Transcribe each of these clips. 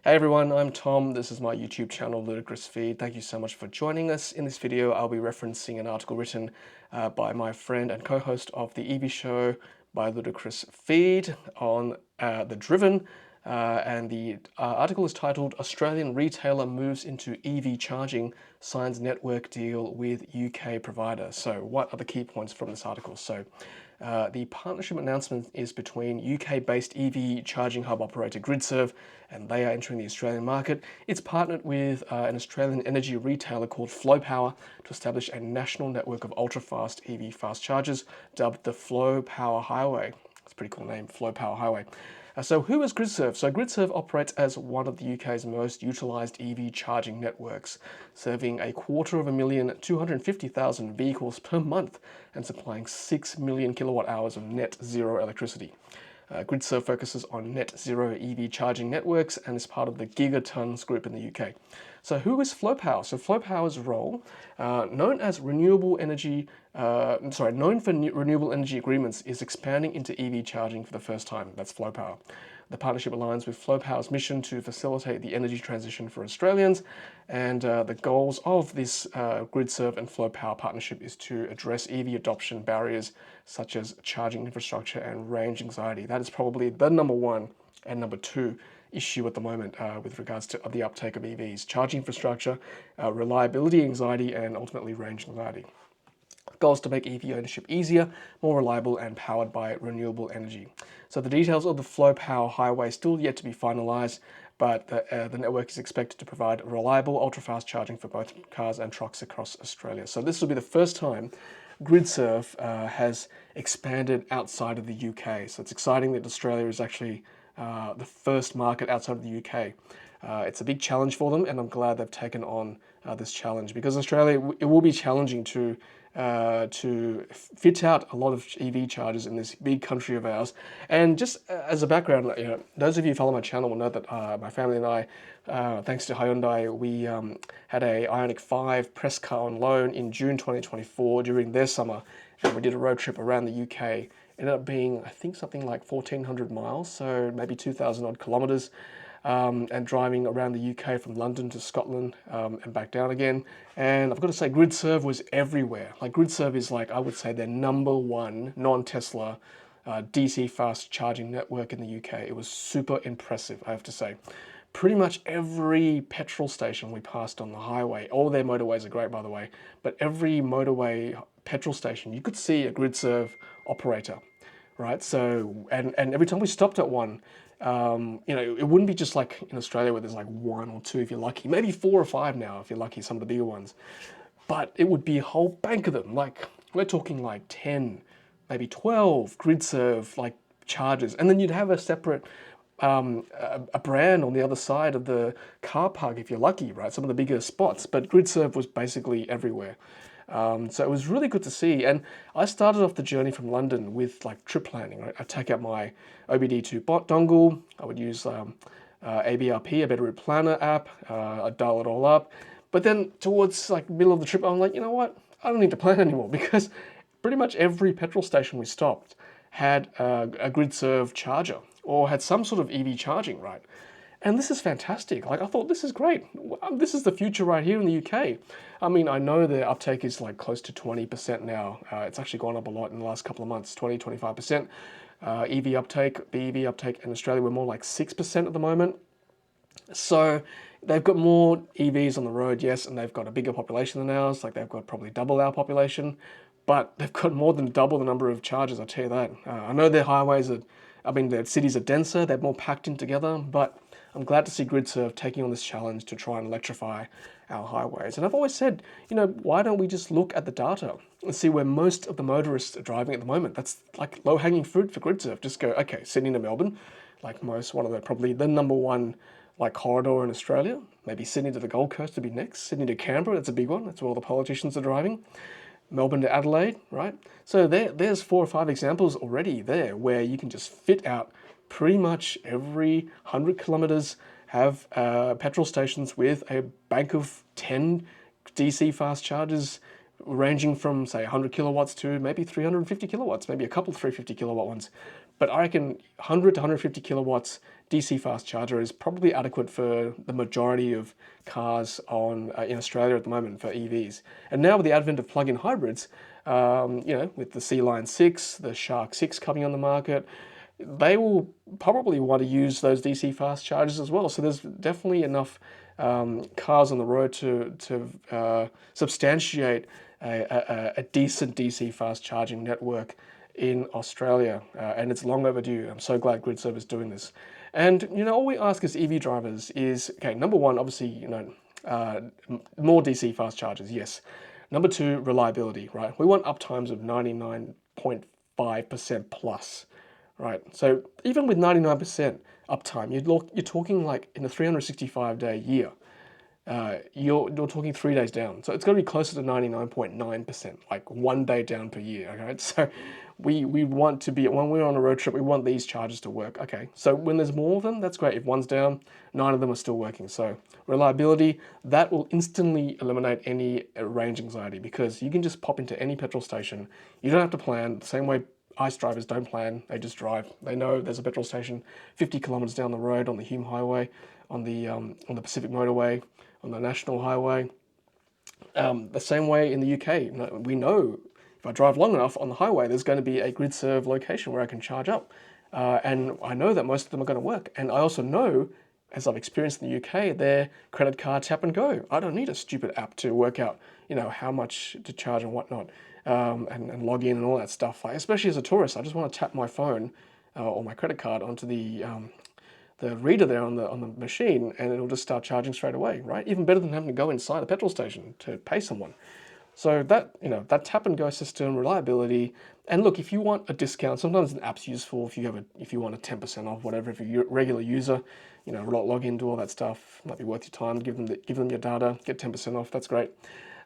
Hey everyone, I'm Tom. This is my YouTube channel, Ludicrous feed. Thank you so much for joining us. In this video, I'll be referencing an article written by my friend and co-host of the EV show by Ludicrous feed on The Driven. And the article is titled, Australian Retailer Moves into EV Charging, Signs Network Deal with UK Provider. So what are the key points from this article? The partnership announcement is between UK-based EV charging hub operator Gridserve, and they are entering the Australian market. It's partnered with an Australian energy retailer called Flow Power to establish a national network of ultra-fast EV fast chargers dubbed the Flow Power Highway. It's a pretty cool name, Flow Power Highway. So who is Gridserve? So Gridserve operates as one of the UK's most utilised EV charging networks, serving 250,000 vehicles per month and supplying 6 million kilowatt hours of net zero electricity. Gridserve focuses on net zero EV charging networks and is part of the Gigatons group in the UK. So who is Flow Power? So Flow Power's role, known for renewable energy agreements, is expanding into EV charging for the first time. That's Flow Power. The partnership aligns with Flow Power's mission to facilitate the energy transition for Australians, and the goals of this Gridserve and Flow Power partnership is to address EV adoption barriers such as charging infrastructure and range anxiety. That is probably the number one and number two issue at the moment with regards to the uptake of EVs: charging infrastructure, reliability anxiety, and ultimately range anxiety. Goals to make EV ownership easier, more reliable, and powered by renewable energy. So the details of the Flow Power Highway still yet to be finalised, but the network is expected to provide reliable, ultra-fast charging for both cars and trucks across Australia. So this will be the first time Gridserve has expanded outside of the UK. So it's exciting that Australia is actually the first market outside of the UK. It's a big challenge for them, and I'm glad they've taken on this challenge, because Australia, it will be challenging to fit out a lot of EV chargers in this big country of ours. And just as a background, those of you who follow my channel will know that my family and I, thanks to Hyundai, we had a Ioniq 5 press car on loan in June 2024 during their summer, and we did a road trip around the UK. It ended up being, I think, something like 1,400 miles, so maybe 2,000 odd kilometers. And driving around the UK from London to Scotland and back down again. And I've got to say, Gridserve was everywhere. Like, Gridserve is, like, I would say, their number one non-Tesla DC fast charging network in the UK. It was super impressive, I have to say. Pretty much every petrol station we passed on the highway, all their motorways are great, by the way, but every motorway petrol station, you could see a Gridserve operator, right? So, and every time we stopped at one, it wouldn't be just like in Australia where there's like one or two if you're lucky, maybe 4 or 5 now if you're lucky, some of the bigger ones, but it would be a whole bank of them. Like, we're talking like 10, maybe 12 Gridserve like chargers, and then you'd have a separate a brand on the other side of the car park if you're lucky, right? Some of the bigger spots, but Gridserve was basically everywhere. So it was really good to see. And I started off the journey from London with like trip planning, right? I'd take out my OBD2 bot dongle. I would use ABRP, a Battery Planner app. I'd dial it all up. But then towards like middle of the trip, I'm like, you know what? I don't need to plan anymore, because pretty much every petrol station we stopped had a Gridserve charger or had some sort of EV charging, right? And this is fantastic. Like, I thought, this is great. This is the future right here in the UK. I mean, I know the uptake is like close to 20% now. It's actually gone up a lot in the last couple of months, 25%. EV uptake, BEV uptake in Australia, we're more like 6% at the moment. So they've got more EVs on the road, yes, and they've got a bigger population than ours. Like, they've got probably double our population, but they've got more than double the number of chargers, I'll tell you that. I know their highways their cities are denser, they're more packed in together, but I'm glad to see Gridserve taking on this challenge to try and electrify our highways. And I've always said, why don't we just look at the data and see where most of the motorists are driving at the moment? That's like low-hanging fruit for Gridserve. Just go, okay, Sydney to Melbourne, like probably the number one like corridor in Australia. Maybe Sydney to the Gold Coast would be next. Sydney to Canberra, that's a big one. That's where all the politicians are driving. Melbourne to Adelaide, right? So there's 4 or 5 examples already there where you can just fit out pretty much every 100 kilometers, have petrol stations with a bank of 10 DC fast chargers ranging from, say, 100 kilowatts to maybe 350 kilowatts, maybe a couple 350 kilowatt ones. But I reckon 100 to 150 kilowatts DC fast charger is probably adequate for the majority of cars in Australia at the moment for EVs. And now with the advent of plug-in hybrids, with the Sea-Line 6, the Shark 6 coming on the market, they will probably want to use those DC fast chargers as well. So there's definitely enough cars on the road to substantiate a decent DC fast charging network in Australia, and it's long overdue. I'm so glad Gridserve is doing this. And all we ask as EV drivers is, okay, number one, obviously, more DC fast chargers, yes. Number two, reliability, right? We want uptimes of 99.5% plus, right? So even with 99% uptime, you're talking like in a 365-day year. You're talking 3 days down. So it's going to be closer to 99.9%, like 1 day down per year, okay? So we want to be, when we're on a road trip, we want these chargers to work. Okay, so when there's more of them, that's great. If one's down, 9 of them are still working. So reliability, that will instantly eliminate any range anxiety because you can just pop into any petrol station. You don't have to plan. The same way ICE drivers don't plan, they just drive. They know there's a petrol station 50 kilometers down the road on the Hume Highway, on the Pacific Motorway, on the National Highway. The same way in the UK, we know if I drive long enough on the highway, there's going to be a Gridserve location where I can charge up. And I know that most of them are going to work. And I also know, as I've experienced in the UK, their credit card tap and go. I don't need a stupid app to work out, how much to charge and whatnot, and log in and all that stuff. Especially as a tourist, I just want to tap my phone or my credit card onto the reader there on the machine, and it'll just start charging straight away, right? Even better than having to go inside a petrol station to pay someone. So that tap and go system, reliability, and look, if you want a discount, sometimes an app's useful if you want a 10% off, whatever. If you're a regular user, log in, do all that stuff, might be worth your time. Give them your data, get 10% off. That's great.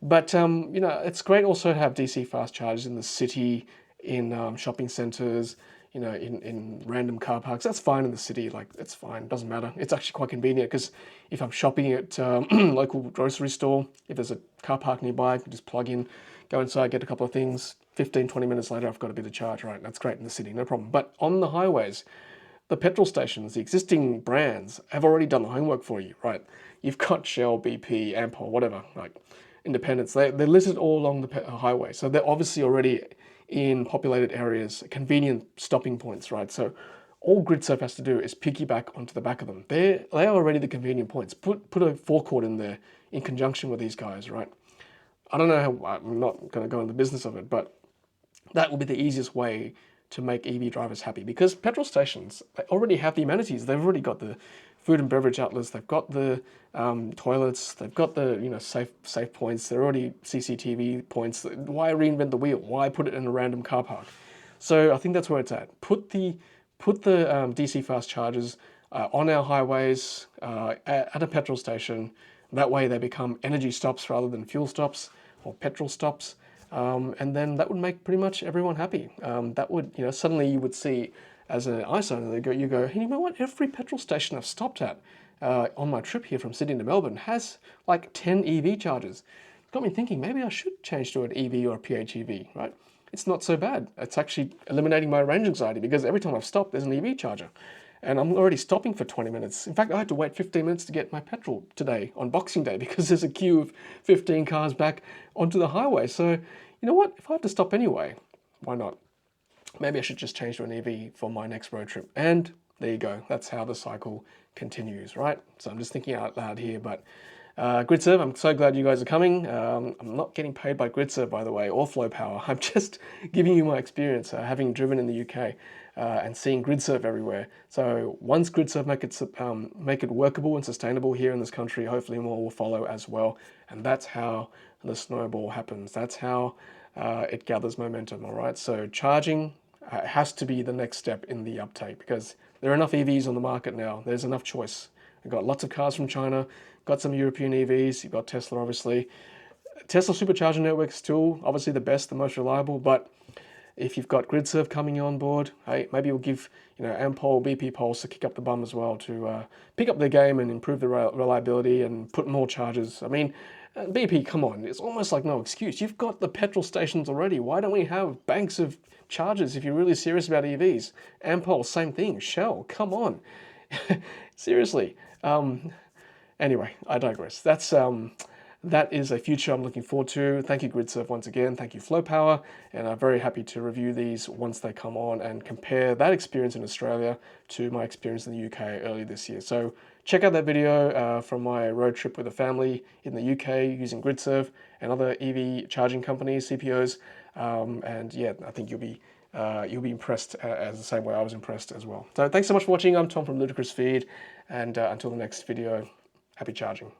But it's great also to have DC fast chargers in the city, in shopping centers, in random car parks. That's fine in the city, it's fine, doesn't matter. It's actually quite convenient because if I'm shopping at local grocery store, if there's a car park nearby, I can just plug in, go inside, get a couple of things, 15, 20 minutes later, I've got a bit of charge, right? That's great in the city, no problem. But on the highways, the petrol stations, the existing brands have already done the homework for you, right? You've got Shell, BP, Ampol, whatever, like Independence, they're listed all along the highway. So they're obviously already in populated areas, convenient stopping points, right? So all Gridserve has to do is piggyback onto the back of them. They are already the convenient points. Put a forecourt in there in conjunction with these guys, right? I don't know how, I'm not going to go into the business of it, but that will be the easiest way to make EV drivers happy because petrol stations, they already have the amenities. They've already got the food and beverage outlets, they've got the toilets, they've got the safe points, they're already CCTV points. Why reinvent the wheel? Why put it in a random car park? So I think that's where it's at. Put the DC fast chargers on our highways at a petrol station. That way they become energy stops rather than fuel stops or petrol stops. And then that would make pretty much everyone happy. That would, suddenly you would see as an ICE owner, you go, hey, you know what? Every petrol station I've stopped at on my trip here from Sydney to Melbourne has like 10 EV chargers. Got me thinking, maybe I should change to an EV or a PHEV, right? It's not so bad. It's actually eliminating my range anxiety because every time I've stopped, there's an EV charger. And I'm already stopping for 20 minutes. In fact, I had to wait 15 minutes to get my petrol today on Boxing Day because there's a queue of 15 cars back onto the highway. So, you know what? If I have to stop anyway, why not? Maybe I should just change to an EV for my next road trip. And there you go. That's how the cycle continues, right? So I'm just thinking out loud here, but Gridserve, I'm so glad you guys are coming. I'm not getting paid by Gridserve, by the way, or Flow Power. I'm just giving you my experience, having driven in the UK and seeing Gridserve everywhere. So once Gridserve make it workable and sustainable here in this country, hopefully more will follow as well. And that's how the snowball happens. That's how it gathers momentum, all right? So charging has to be the next step in the uptake because there are enough EVs on the market now. There's enough choice. We've got lots of cars from China, got some European EVs, you've got Tesla, obviously. Tesla supercharger network is still obviously the best, the most reliable, but if you've got Gridserve coming on board, hey, maybe we'll give Ampol, BP Pulse a kick up the bum as well to pick up their game and improve the reliability and put more chargers. I mean, BP, come on, it's almost like no excuse. You've got the petrol stations already. Why don't we have banks of chargers if you're really serious about EVs. Ampol, same thing. Shell, come on. Seriously. Anyway, I digress. That is a future I'm looking forward to. Thank you, Gridserve, once again. Thank you, Flow Power. And I'm very happy to review these once they come on and compare that experience in Australia to my experience in the UK earlier this year. So check out that video from my road trip with a family in the UK using Gridserve and other EV charging companies, CPOs. And yeah, I think you'll be impressed as the same way I was impressed as well. So thanks so much for watching. I'm Tom from Ludicrous Feed. And until the next video, happy charging.